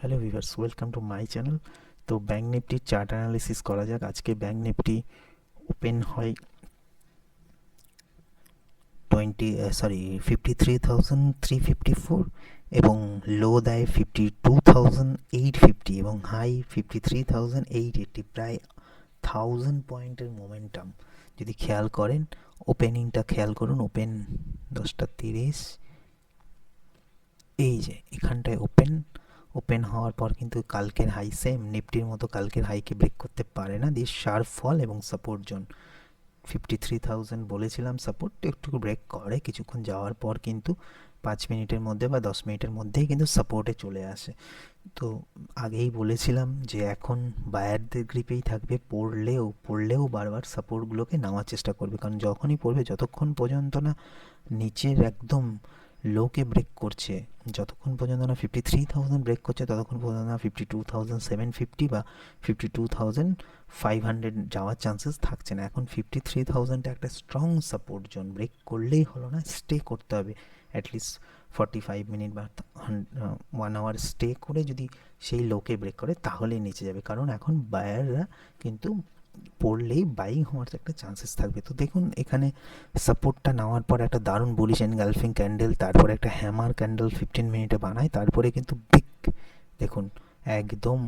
Hello viewers, welcome to my channel. তো bank নিফটির chart analysis করা যাক। আজকে ব্যাঙ্ক নিফটি ওপেন হয় 53,354 এবং লো দেয় 52,850 এবং হাই 53,880, প্রায় 1000 পয়েন্টের মোমেন্টাম। যদি খেয়াল করেন, ওপেনিংটা খেয়াল করুন। ওপেন 10:30, এই যে এখানটায় ওপেন হওয়ার পর কিন্তু কালকের হাই, সেম নিফটির মতো কালকের হাইকে ব্রেক করতে পারে না, দিয়ে শার্প ফল এবং সাপোর্ট জোন 53,000 বলেছিলাম সাপোর্ট, একটু ব্রেক করে কিছুক্ষণ যাওয়ার পর কিন্তু 5 মিনিটের মধ্যে বা 10 মিনিটের মধ্যেই কিন্তু সাপোর্টে চলে আসে। তো আগেই বলেছিলাম যে এখন বায়ারদের গ্রিপেই থাকবে, পড়লেও বারবার সাপোর্টগুলোকে নেওয়ার চেষ্টা করবে, কারণ যখনই পড়বে, যতক্ষণ পর্যন্ত না নিচের একদম লোকে ব্রেক করছে, যতক্ষণ পর্যন্ত না 53,000 ব্রেক করছে, ততক্ষণ পর্যন্ত না 52,750 বা 52,500 যাওয়ার চান্সেস থাকছে না। এখন 53,000টা একটা স্ট্রং সাপোর্ট জোন, ব্রেক করলেই হলো না, স্টে করতে হবে অ্যাটলিস্ট 45 মিনিট বা 1 আওয়ার স্টে করে যদি সেই লোকে ব্রেক করে তাহলেই নিচে যাবে, কারণ এখন বায়াররা কিন্তু পড়লেই বাইং হওয়ার একটা চান্সেস থাকবে। তো দেখুন এখানে সাপোর্টটা নেওয়ার পর একটা দারুণ বুলিশ এনগালফিং ক্যান্ডেল, তারপরে একটা হ্যামার ক্যান্ডেল 15 মিনিটে বানায়, তারপরে কিন্তু বিগ, দেখুন একদম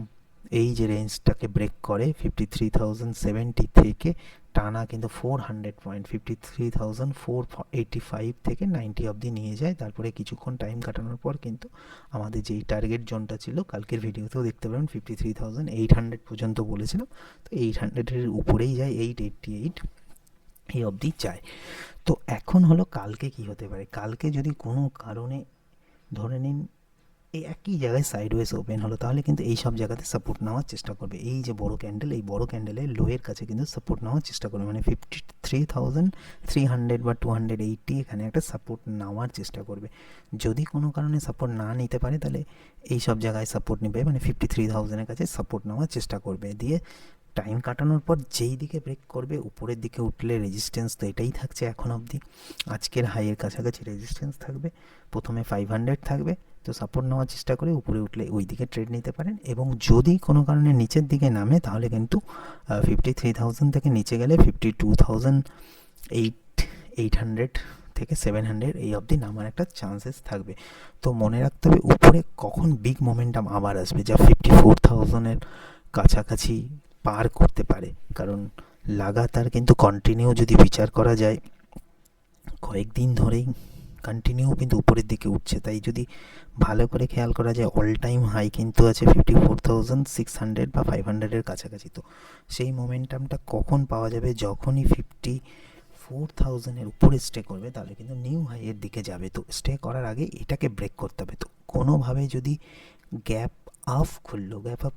এই যে রেঞ্জটাকে ব্রেক করে 53,070 থেকে টানা কিন্তু 400 পয়েন্ট, 53,485 থেকে 90 অবধি নিয়ে যায়। তারপরে কিছুক্ষণ টাইম কাটানোর পর কিন্তু আমাদের যেই টার্গেট জোনটা ছিল, কালকের ভিডিওতেও দেখতে পারেন 53,800 পর্যন্ত বলেছিলাম, তো 800-এর উপরেই যায়, 888 এই অবধি যায়। তো এখন হলো কালকে কি হতে পারে। কালকে যদি কোনো কারণে ধরে নিন এই একই জায়গায় সাইডওয়েজ ওপেন হলো, তাহলে কিন্তু এই সব জায়গাতে সাপোর্ট নেওয়ার চেষ্টা করবে। এই যে বড় ক্যান্ডেল, এই বড় ক্যান্ডেলের লোয়ের কাছে কিন্তু সাপোর্ট নেওয়ার চেষ্টা করবে, মানে 53,300 বা 280 এখানে একটা সাপোর্ট নেওয়ার চেষ্টা করবে। যদি কোনো কারণে সাপোর্ট না নিতে পারে, তাহলে এই সব জায়গায় সাপোর্ট নেবে, মানে 53,000-এর কাছে সাপোর্ট নেওয়ার চেষ্টা করবে। দিয়ে টাইম কাটানোর পর যেই দিকে ব্রেক করবে, উপরের দিকে উঠলে রেজিস্ট্যান্স তো এটাই থাকছে এখন অবধি, আজকের হাইয়ের কাছাকাছি রেজিস্ট্যান্স থাকবে। প্রথমে 500 থাকবে, তো সাপোর্ট নেওয়ার চেষ্টা করে উপরে উঠলে ওই দিকে ট্রেড নিতে পারেন। এবং যদি কোনো কারণে নিচের দিকে নামে, তাহলে কিন্তু 53,000 থেকে নিচে গেলে 52,800 থেকে 700 এই অবধি নামার একটা চান্সেস থাকবে। তো মনে রাখতে হবে উপরে কখন বিগ মোমেন্টাম আবার আসবে, যা 54,000-এর কাছাকাছি পার করতে পারে। কারণ লাগাতার কিন্তু কন্টিনিউ যদি বিচার করা যায়, কয়েকদিন ধরেই কন্টিনিউ কিন্তু উপরের দিকে উঠছে। তাই যদি ভালো করে খেয়াল করা যায়, অল টাইম হাই কিন্তু আছে 54,600 বা 500-এর কাছাকাছি। তো সেই মোমেন্টামটা কখন পাওয়া যাবে, যখনই 54,000-এর উপরে স্টে করবে, তাহলে কিন্তু নিউ হাইয়ের দিকে যাবে। তো স্টে করার আগে এটাকে ব্রেক করতে হবে। তো কোনোভাবে যদি গ্যাপ আপ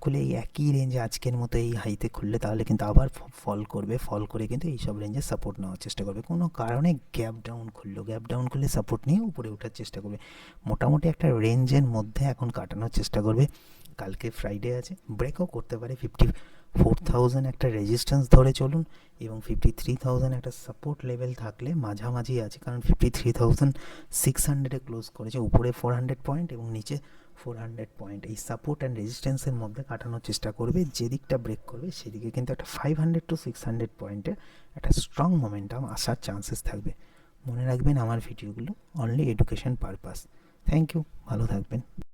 খুলে এই একই রেঞ্জে আজকের মতো এই হাইতে খুললে, তাহলে কিন্তু আবার ফল করে কিন্তু এইসব রেঞ্জে সাপোর্ট নেওয়ার চেষ্টা করবে। কোনো কারণে গ্যাপ ডাউন খুললে সাপোর্ট নিয়ে উপরে ওঠার চেষ্টা করবে। মোটামুটি একটা রেঞ্জের মধ্যে এখন কাটানোর চেষ্টা করবে। কালকে ফ্রাইডে আছে, ব্রেকও করতে পারে। 54,000 একটা রেজিস্ট্যান্স ধরে চলুন, এবং 53,000 একটা সাপোর্ট লেভেল থাকলে মাঝামাঝি আছে, কারণ 53,600-এ ক্লোজ করেছে, উপরে 400 পয়েন্ট এবং নিচে 400 পয়েন্ট। এই সাপোর্ট অ্যান্ড রেজিস্ট্যান্সের মধ্যে কাটানোর চেষ্টা করবে। যেদিকটা ব্রেক করবে সেদিকে কিন্তু একটা 500 to 600 পয়েন্টের একটা স্ট্রং মোমেন্টাম আসার চান্সেস থাকবে। মনে রাখবেন আমার ভিডিওগুলো only education purpose. Thank you, ভালো থাকবেন।